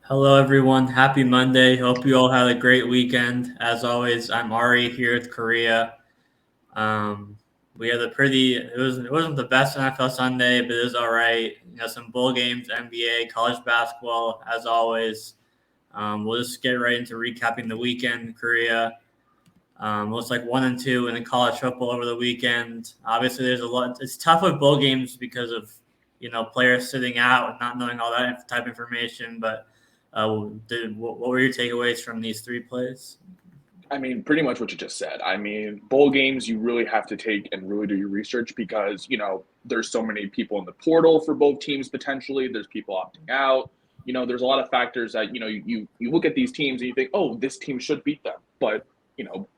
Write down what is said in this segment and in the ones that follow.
Hello, everyone. Happy Monday. Hope you all had a great weekend. As always, I'm Ari here with Korea. Um, we had a pretty. It wasn't the best NFL Sunday, but it was all right. Some bowl games, NBA, college basketball. As always, we'll just get right into recapping the weekend. Korea looks like 1-2 in the college football over the weekend. Obviously, there's a lot. It's tough with bowl games because of players sitting out and not knowing all that type of information, but what were your takeaways from these three plays? I mean, pretty much what you just said. I mean, bowl games, you really have to take and really do your research because, there's so many people in the portal for both teams potentially. There's people opting out. There's a lot of factors that, you look at these teams and you think, oh, this team should beat them. But,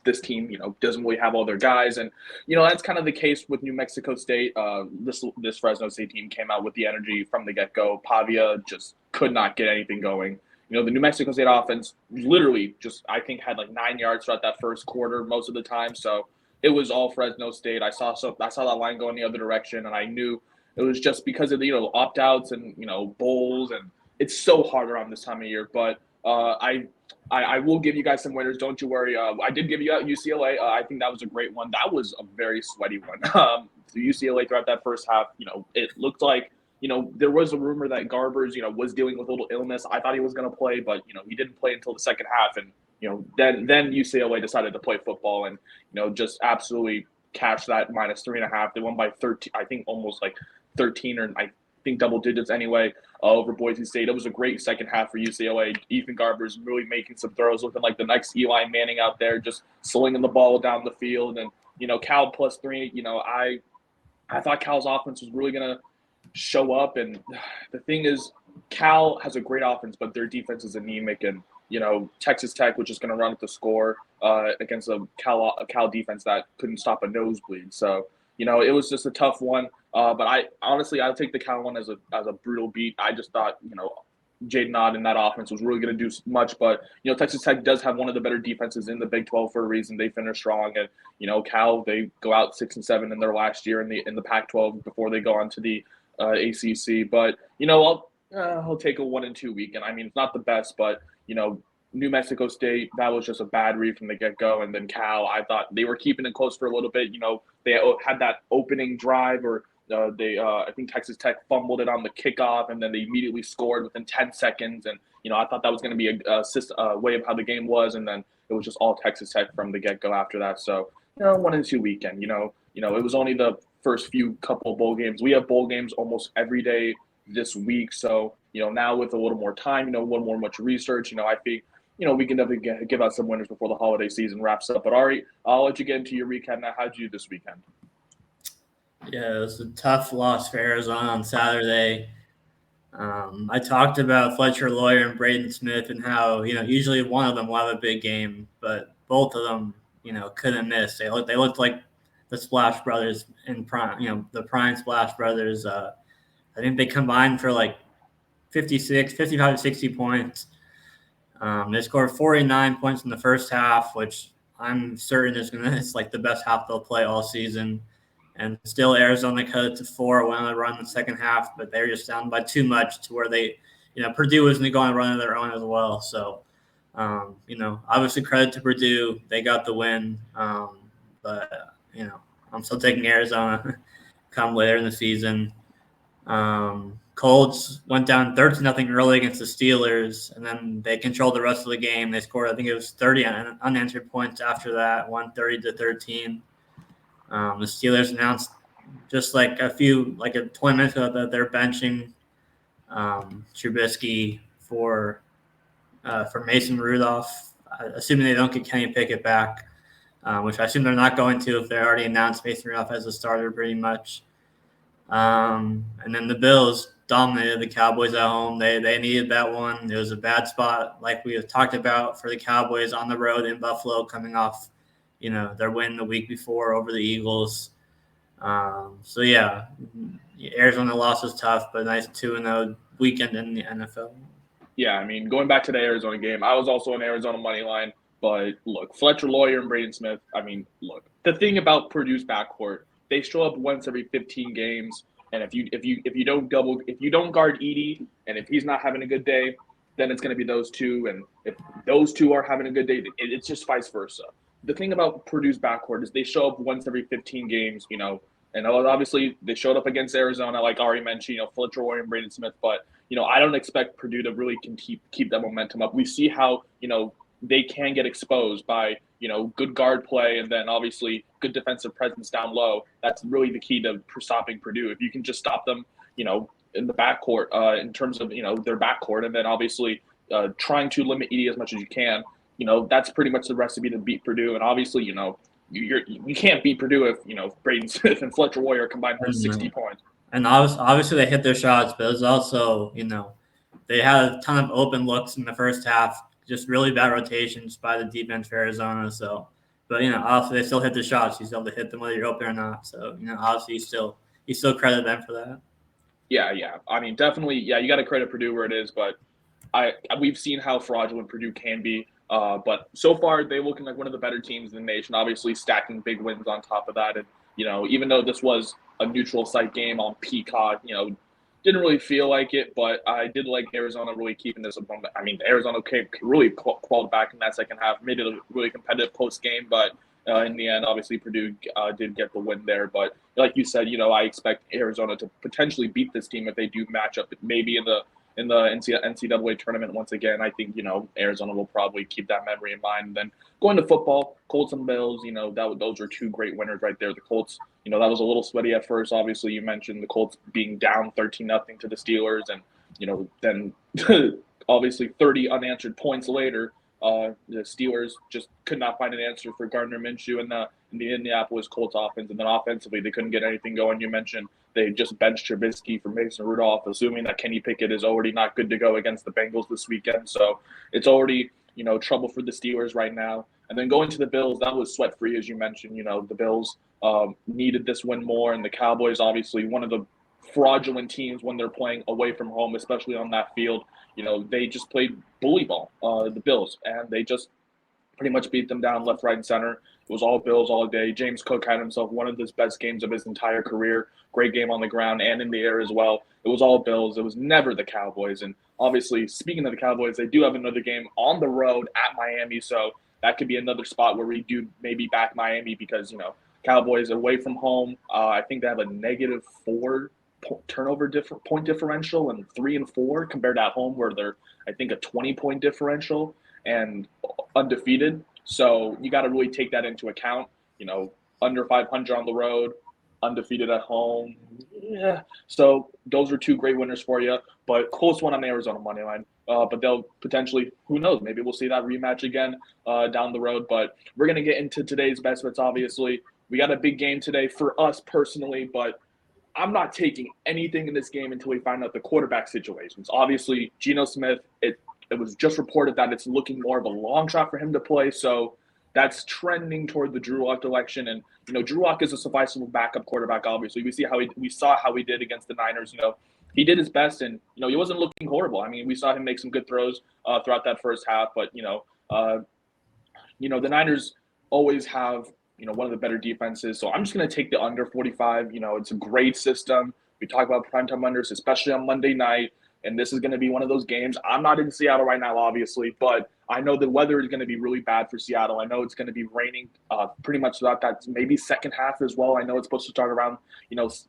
this team, doesn't really have all their guys. And, that's kind of the case with New Mexico State. This Fresno State team came out with the energy from the get go. Pavia just could not get anything going. The New Mexico State offense literally just, I think, had like 9 yards throughout that first quarter most of the time. So it was all Fresno State. I saw that line go in the other direction, and I knew it was just because of the opt outs and bowls, and it's so hard around this time of year. But I will give you guys some winners. Don't you worry. I did give you out UCLA. I think that was a great one. That was a very sweaty one. So UCLA throughout that first half, it looked like there was a rumor that Garbers, was dealing with a little illness. I thought he was going to play, but, he didn't play until the second half. And, then UCLA decided to play football and, just absolutely cashed that -3.5. They won by 13, I think almost like 13 or I think double digits anyway over Boise State. It was a great second half for UCLA. Ethan Garbers really making some throws, looking like the next Eli Manning out there, just slinging the ball down the field. And, Cal +3, I thought Cal's offense was really going to show up. And the thing is, Cal has a great offense, but their defense is anemic. And Texas Tech was just going to run at the score against a Cal defense that couldn't stop a nosebleed. So it was just a tough one. But I'll take the Cal one as a brutal beat. I just thought Jaden Odd in that offense was really going to do much. But Texas Tech does have one of the better defenses in the Big 12 for a reason. They finish strong, and Cal, they go out 6-7 in their last year in the Pac-12 before they go on to the ACC. But I'll take a 1-2 weekend. I mean, it's not the best, but New Mexico State, that was just a bad read from the get go. And then Cal, I thought they were keeping it close for a little bit. They had that opening drive, or I think Texas Tech fumbled it on the kickoff, and then they immediately scored within 10 seconds. And I thought that was going to be a way of how the game was, and then it was just all Texas Tech from the get go after that. So 1-2 weekend. It was only the first few couple of bowl games. We have bowl games almost every day this week. So, now with a little more time, a little more much research, I think, we can definitely give out some winners before the holiday season wraps up. But Ari, I'll let you get into your recap now. How'd you do this weekend? Yeah, it was a tough loss for Arizona on Saturday. I talked about Fletcher Lawyer and Braden Smith and how usually one of them will have a big game, but both of them couldn't miss. They looked like the Splash Brothers in prime. The prime Splash Brothers. I think they combined for like 55 to 60 points. They scored 49 points in the first half, which I'm certain it's like the best half they'll play all season. And still, Arizona cut it to 4 when they run the second half, but they're just down by too much to where they, Purdue was going to go on a run of their own as well. So, obviously credit to Purdue. They got the win. But I'm still taking Arizona come later in the season. Colts went down 13-0 early against the Steelers, and then they controlled the rest of the game. They scored, I think it was 30 unanswered points after that, 130-13. The Steelers announced just like 20 minutes ago that they're benching Trubisky for Mason Rudolph, assuming they don't get Kenny Pickett back, which I assume they're not going to if they already announced Mason Rudolph as a starter pretty much. And then the Bills dominated the Cowboys at home. They needed that one. It was a bad spot, like we have talked about, for the Cowboys on the road in Buffalo, coming off their win the week before over the Eagles. So yeah, Arizona loss was tough, but nice 2-0 weekend in the NFL. Yeah, I mean, going back to the Arizona game, I was also an Arizona money line. But look, Fletcher Lawyer and Braden Smith. I mean, look, the thing about Purdue's backcourt, they show up once every 15 games, and if you don't guard Edie, and if he's not having a good day, then it's going to be those two. And if those two are having a good day, it's just vice versa. The thing about Purdue's backcourt is they show up once every 15 games, and obviously they showed up against Arizona, like already mentioned, Fletcher Loyer and Braden Smith. But, I don't expect Purdue to really can keep that momentum up. We see how, they can get exposed by, good guard play and then obviously good defensive presence down low. That's really the key to stopping Purdue. If you can just stop them, in the backcourt, in terms of, their backcourt, and then obviously trying to limit Edey as much as you can, that's pretty much the recipe to beat Purdue. And obviously, you can't beat Purdue if, Braden Smith and Fletcher Loyer combined for 60 points. And obviously they hit their shots, but it was also, they had a ton of open looks in the first half, just really bad rotations by the defense for Arizona. So, but, obviously they still hit the shots. You still have to hit them whether you're open or not. So, obviously you still credit them for that. Yeah. I mean, definitely, you got to credit Purdue where it is, but we've seen how fraudulent Purdue can be. But so far, they're looking like one of the better teams in the nation, obviously stacking big wins on top of that. And, even though this was a neutral site game on Peacock, didn't really feel like it, but I did like Arizona really keeping this up. I mean, Arizona really crawled back in that second half, made it a really competitive post game, but in the end, obviously Purdue did get the win there. But like you said, I expect Arizona to potentially beat this team if they do match up, maybe in the NCAA tournament once again. I think, Arizona will probably keep that memory in mind. And then going to football, Colts and Bills, those are two great winners right there. The Colts, that was a little sweaty at first. Obviously, you mentioned the Colts being down 13-0 to the Steelers. And, then obviously 30 unanswered points later, the Steelers just could not find an answer for Gardner Minshew and the Indianapolis Colts offense. And then offensively, they couldn't get anything going. You mentioned they just benched Trubisky for Mason Rudolph, assuming that Kenny Pickett is already not good to go against the Bengals this weekend. So it's already, trouble for the Steelers right now. And then going to the Bills, that was sweat-free, as you mentioned. The Bills needed this win more, and the Cowboys, obviously, one of the fraudulent teams when they're playing away from home, especially on that field. They just played bully ball, the Bills, and they just pretty much beat them down left, right, and center. It was all Bills all day. James Cook had himself one of his best games of his entire career. Great game on the ground and in the air as well. It was all Bills. It was never the Cowboys. And obviously, speaking of the Cowboys, they do have another game on the road at Miami. So that could be another spot where we do maybe back Miami because, Cowboys away from home. I think they have a -4 turnover point differential and 3 and 4 compared to at home where they're, I think, a 20-point differential and undefeated. So you got to really take that into account. Under 500 on the road, undefeated at home. Yeah. So those are two great winners for you, but close one on the Arizona money line. But they'll potentially, who knows, maybe we'll see that rematch again down the road. But we're going to get into today's best bets, obviously. We got a big game today for us personally, but I'm not taking anything in this game until we find out the quarterback situations. Obviously, Geno Smith, it was just reported that it's looking more of a long shot for him to play. So that's trending toward the Drew Lock election. And, Drew Lock is a sufficient backup quarterback, obviously. We saw how he did against the Niners. He did his best and, he wasn't looking horrible. I mean, we saw him make some good throws throughout that first half. But, the Niners always have, one of the better defenses. So I'm just going to take the under 45. It's a great system. We talk about primetime unders, especially on Monday night. And this is going to be one of those games. I'm not in Seattle right now, obviously, but I know the weather is going to be really bad for Seattle. I know it's going to be raining pretty much throughout that maybe second half as well. I know it's supposed to start around,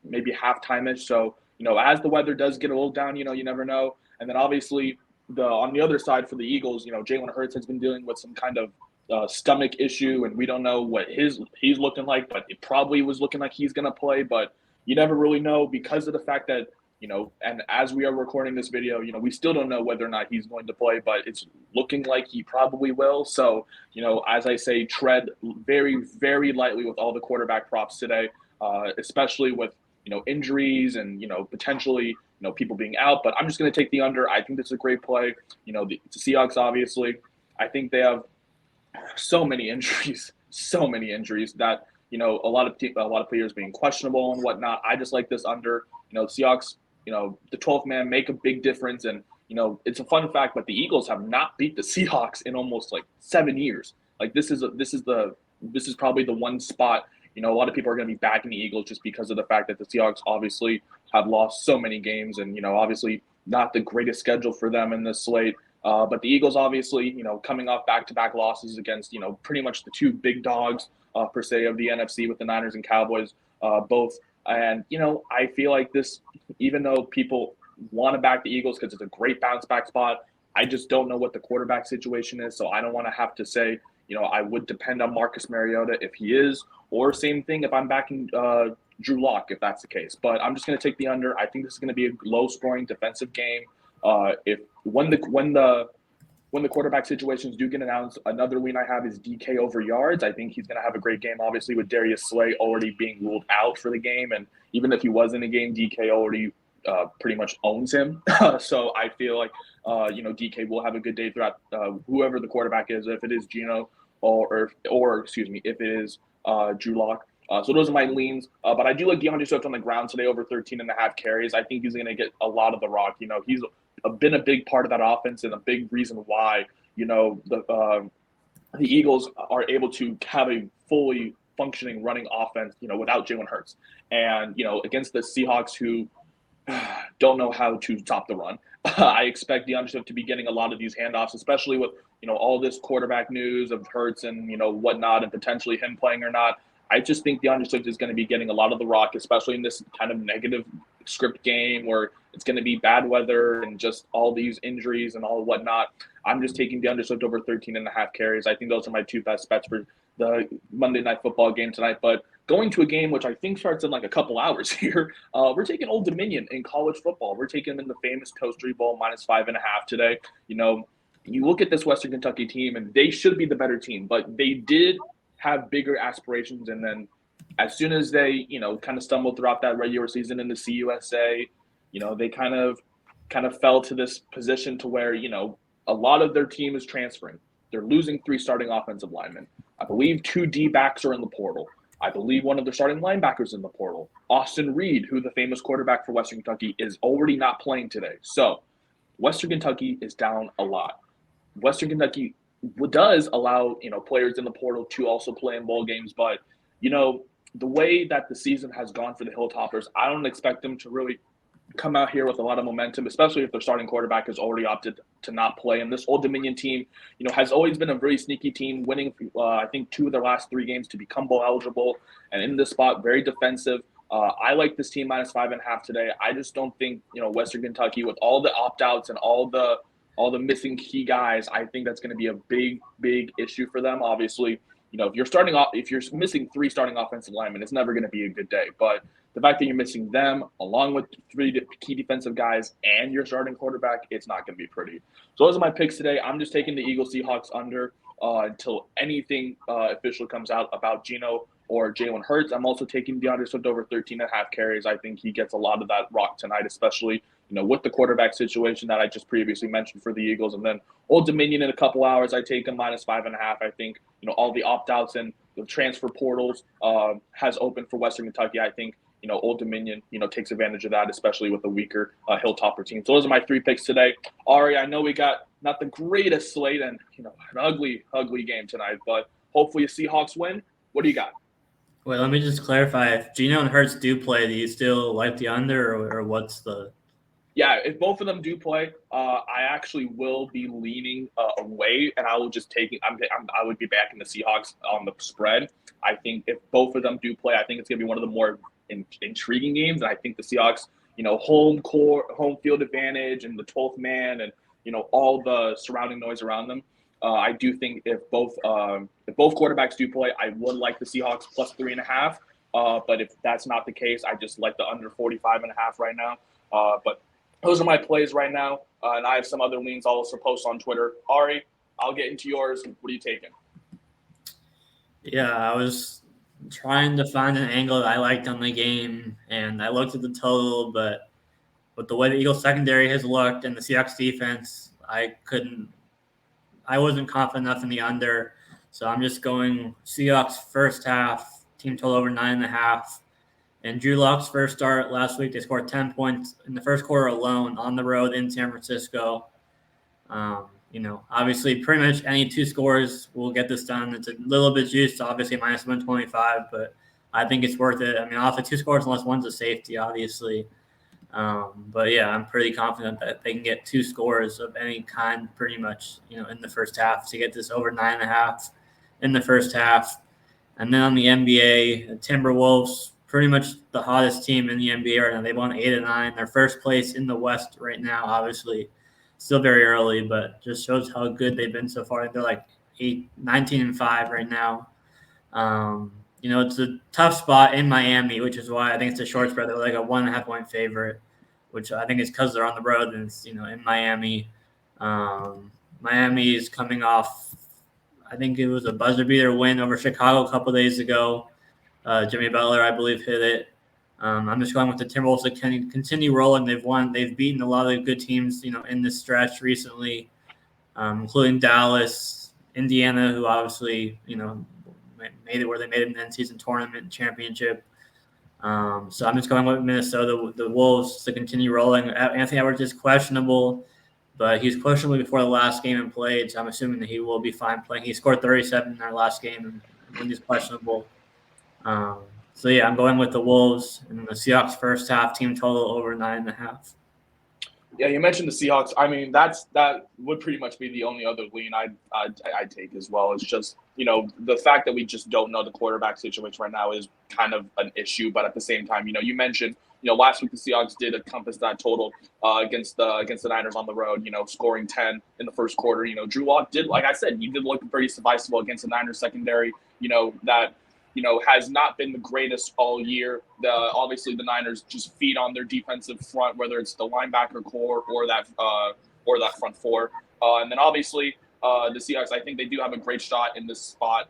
maybe halftime-ish. So, as the weather does get a little down, you never know. And then obviously on the other side for the Eagles, Jalen Hurts has been dealing with some kind of stomach issue, and we don't know what he's looking like, but it probably was looking like he's going to play. But you never really know because of the fact that, and as we are recording this video, we still don't know whether or not he's going to play, but it's looking like he probably will. So, as I say, tread very, very lightly with all the quarterback props today, especially with, injuries and, potentially, people being out. But I'm just going to take the under. I think this is a great play. The Seahawks, obviously, I think they have so many injuries that, a lot of players being questionable and whatnot. I just like this under. Seahawks, the 12th man make a big difference. And, it's a fun fact, but the Eagles have not beat the Seahawks in almost like 7 years. Like this is probably the one spot, a lot of people are going to be backing the Eagles just because of the fact that the Seahawks obviously have lost so many games and, obviously not the greatest schedule for them in this slate. But the Eagles, obviously, coming off back-to-back losses against, pretty much the two big dogs, per se, of the NFC with the Niners and Cowboys, both. And, I feel like this, even though people want to back the Eagles because it's a great bounce-back spot, I just don't know what the quarterback situation is. So I don't want to have to say, I would depend on Marcus Mariota if he is, or same thing if I'm backing Drew Lock, if that's the case. But I'm just going to take the under. I think this is going to be a low-scoring defensive game. If when the quarterback situations do get announced, another lean I have is DK over yards. I think he's going to have a great game, obviously, with Darius Slay already being ruled out for the game. And even if he was in a game, DK already pretty much owns him. So I feel like, DK will have a good day throughout whoever the quarterback is, if it is Geno or excuse me, if it is Drew Lock. So those are my leans. But I do like DeAndre Swift on the ground today over 13.5 carries. I think he's going to get a lot of the rock. He's been a big part of that offense and a big reason why, the Eagles are able to have a fully functioning running offense, without Jalen Hurts. And, against the Seahawks who don't know how to stop the run. I expect DeAndre Swift to be getting a lot of these handoffs, especially with, all this quarterback news of Hurts and, whatnot, and potentially him playing or not. I just think DeAndre Swift is going to be getting a lot of the rock, especially in this kind of negative script game where it's going to be bad weather and just all these injuries and all whatnot. I'm just taking DeAndre Swift over 13.5 carries. I think those are my two best bets for the Monday Night Football game tonight. But going to a game which I think starts in like a couple hours here, we're taking Old Dominion in college football. We're taking them in the famous Toastery Bowl -5.5 today. You look at this Western Kentucky team, and they should be the better team, but they did have bigger aspirations. And then as soon as they, kind of stumbled throughout that regular season in the CUSA, they kind of fell to this position to where, a lot of their team is transferring. They're losing 3 starting offensive linemen. I believe 2 D-backs are in the portal. I believe one of their starting linebackers in the portal. Austin Reed, who the famous quarterback for Western Kentucky, is already not playing today. So Western Kentucky is down a lot. Western Kentucky does allow, players in the portal to also play in bowl games. But, the way that the season has gone for the Hilltoppers, I don't expect them to really come out here with a lot of momentum, especially if their starting quarterback has already opted to not play. And this Old Dominion team, has always been a very sneaky team, winning, I think, 2 of their last 3 games to become bowl eligible. And in this spot, very defensive. I like this team -5.5 today. I just don't think, Western Kentucky, with all the opt-outs and all the missing key guys, I think that's going to be a big, big issue for them. Obviously, if you're missing 3 starting offensive linemen, it's never going to be a good day. But the fact that you're missing them along with 3 key defensive guys and your starting quarterback, it's not going to be pretty. So those are my picks today. I'm just taking the Eagles Seahawks under until anything official comes out about Geno or Jalen Hurts. I'm also taking DeAndre Swift over 13.5 carries. I think he gets a lot of that rock tonight, especially with the quarterback situation that I just previously mentioned for the Eagles. And then Old Dominion in a couple hours, I take them -5.5. I think, all the opt-outs and the transfer portals has opened for Western Kentucky. I think, Old Dominion, takes advantage of that, especially with the weaker Hilltopper team. So those are my 3 picks today. Ari, I know we got not the greatest slate and, an ugly, ugly game tonight, but hopefully the Seahawks win. What do you got? Wait, let me just clarify. If Geno and Hurts do play, do you still like the under, or what's the? Yeah, if both of them do play, I actually will be leaning away, and I will just I would be backing the Seahawks on the spread. I think if both of them do play, I think it's going to be one of the more intriguing games. And I think the Seahawks, home field advantage and the 12th man and, all the surrounding noise around them. I do think if both quarterbacks do play, I would like the Seahawks +3.5. But if that's not the case, I just like the under 45.5 right now. But those are my plays right now. And I have some other leans I'll also post on Twitter. Ari, I'll get into yours. What are you taking? Yeah, I was trying to find an angle that I liked on the game, and I looked at the total, but with the way the Eagles secondary has looked and the Seahawks defense, I wasn't confident enough in the under. So I'm just going Seahawks first half, team total over 9.5. And Drew Lock's first start last week, they scored 10 points in the first quarter alone on the road in San Francisco. Obviously pretty much any 2 scores will get this done. It's a little bit juiced, obviously -125, but I think it's worth it. I mean, off the 2 scores unless one's a safety, obviously. But yeah, I'm pretty confident that they can get 2 scores of any kind pretty much, in the first half to get this over 9.5 in the first half. And then on the NBA, the Timberwolves, pretty much the hottest team in the NBA right now. They won 8 of 9. They're first place in the West right now, obviously. Still very early, but just shows how good they've been so far. They're like 19-5 right now. It's a tough spot in Miami, which is why I think it's a short spread. They're like a 1.5 point favorite, which I think is because they're on the road and it's, in Miami. Miami is coming off, I think it was a buzzer beater win over Chicago a couple days ago. Jimmy Butler, I believe, hit it. I'm just going with the Timberwolves to continue rolling. They've beaten a lot of good teams, in this stretch recently, including Dallas, Indiana, who obviously, made it where they made it in the end-season tournament championship. So I'm just going with Minnesota, the Wolves, to continue rolling. Anthony Edwards is questionable, but he's questionable before the last game and played, so I'm assuming that he will be fine playing. He scored 37 in their last game, and when he's questionable. So yeah, I'm going with the Wolves and the Seahawks first half team total over 9.5. Yeah, you mentioned the Seahawks. I mean, that would pretty much be the only other lean I'd take as well. It's just, the fact that we just don't know the quarterback situation right now is kind of an issue. But at the same time, you mentioned, last week the Seahawks did encompass that total against the Niners on the road, scoring 10 in the first quarter. Drew Lock did, like I said, he did look pretty survivable against the Niners secondary, that has not been the greatest all year. Obviously, the Niners just feed on their defensive front, whether it's the linebacker core or that front four. And then obviously, the Seahawks, I think they do have a great shot in this spot,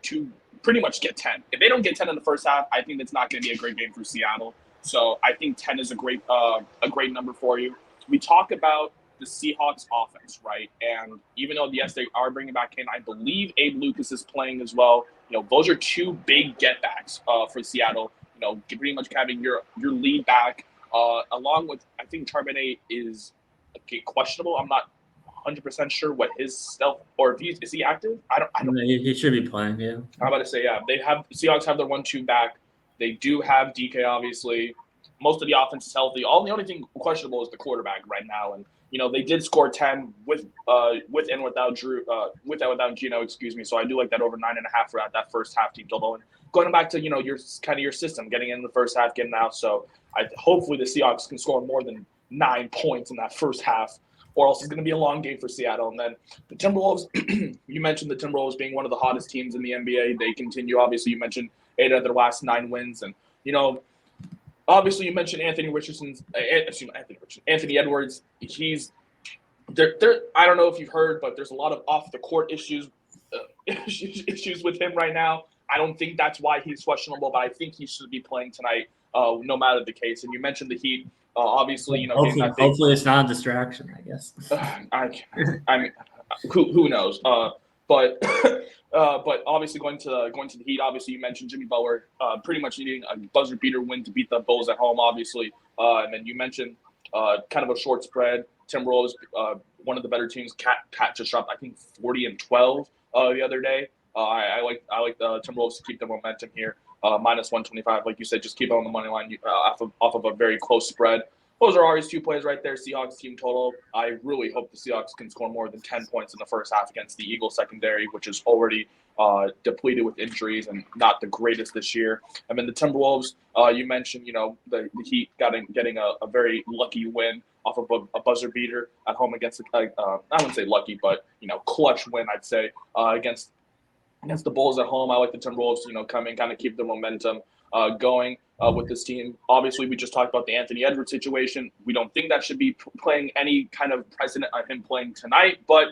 to pretty much get 10. If they don't get 10 in the first half, I think it's not going to be a great game for Seattle. So I think 10 is a great number for you. We talk about the Seahawks offense, right? And even though, yes, they are bringing back Kane, I believe Abe Lucas is playing as well. Those are two big get-backs for Seattle. Pretty much having your lead back, along with, I think Charbonnet is questionable. I'm not 100% sure what his stealth, or if is he active? I don't. He should be playing. Yeah. I'm about to say, yeah. Seahawks have their 1-2 back. They do have DK, obviously. Most of the offense is healthy. The only thing questionable is the quarterback right now, and they did score 10 with and without without Gino, excuse me. So I do like that over 9.5 for that first half team total. And going back to your system, getting in the first half, getting out. So hopefully the Seahawks can score more than 9 points in that first half, or else it's going to be a long game for Seattle. And then the Timberwolves, you mentioned the Timberwolves being one of the hottest teams in the NBA. They continue. Obviously, you mentioned 8 of their last 9 wins, and obviously, you mentioned Anthony Edwards. He's there. I don't know if you've heard, but there's a lot of off the court issues with him right now. I don't think that's why he's questionable, but I think he should be playing tonight, no matter the case. And you mentioned the Heat. Obviously, hopefully it's not a distraction, I guess. I mean, who knows? But obviously going to the Heat, obviously you mentioned Jimmy Butler pretty much needing a buzzer beater win to beat the Bulls at home, obviously. And then you mentioned kind of a short spread. Timberwolves, one of the better teams. Cat just dropped, I think, 40-12 the other day. I like the Timberwolves to keep the momentum here. Minus 125, like you said, just keep it on the money line off of a very close spread. Those are always 2 plays right there. Seahawks team total. I really hope the Seahawks can score more than 10 points in the first half against the Eagles secondary, which is already depleted with injuries and not the greatest this year. And then the Timberwolves, you mentioned, the Heat getting a very lucky win off of a buzzer beater at home against I wouldn't say lucky, but clutch win, I'd say, against the Bulls at home. I like the Timberwolves, come in, kind of keep the momentum going with this team. Obviously, we just talked about the Anthony Edwards situation. We don't think that should be playing any kind of precedent on him playing tonight, but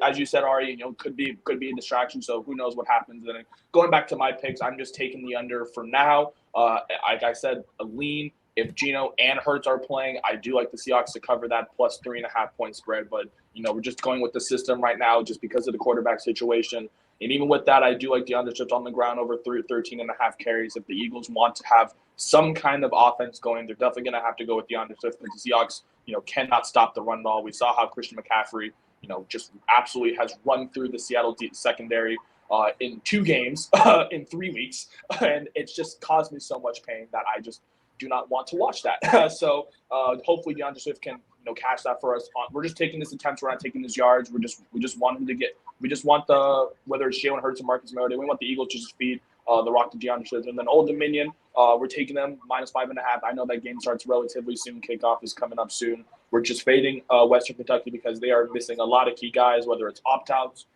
as you said, Ari, could be a distraction. So who knows what happens. And going back to my picks, I'm just taking the under for now. Like I said, a lean. If Gino and Hurts are playing, I do like the Seahawks to cover that plus 3.5 point spread. But we're just going with the system right now, just because of the quarterback situation. And even with that, I do like the underships on the ground over 13.5 carries. If the Eagles want to have some kind of offense going, they're definitely going to have to go with the underships. But the Seahawks, cannot stop the run ball. We saw how Christian McCaffrey, just absolutely has run through the Seattle secondary in 2 games in 3 weeks. And it's just caused me so much pain that I just do not want to watch that. So hopefully DeAndre Swift can cash that for us. We're just taking this attempts. We're not taking this yards. We just want him to get. We just want whether it's Jalen Hurts or Marcus Mariota. We want the Eagles to just feed the rock to DeAndre Swift. And then Old Dominion, we're taking them -5.5. I know that game starts relatively soon. Kickoff is coming up soon. We're just fading Western Kentucky because they are missing a lot of key guys, whether it's opt-outs,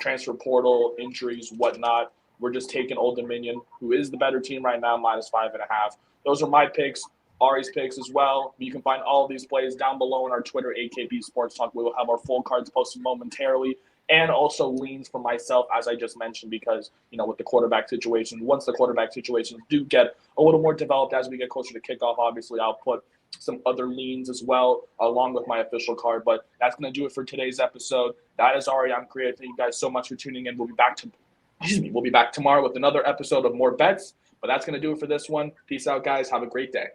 transfer portal, injuries, whatnot. We're just taking Old Dominion, who is the better team right now, -5.5. Those are my picks. Ari's picks as well. You can find all of these plays down below on our Twitter, AKP Sports Talk. We will have our full cards posted momentarily, and also leans for myself, as I just mentioned, because, with the quarterback situation, once the quarterback situations do get a little more developed as we get closer to kickoff, obviously I'll put some other leans as well, along with my official card. But that's going to do it for today's episode. That is Ari. I'm Creative. Thank you guys so much for tuning in. We'll be back tomorrow with another episode of more bets. But that's going to do it for this one. Peace out, guys. Have a great day.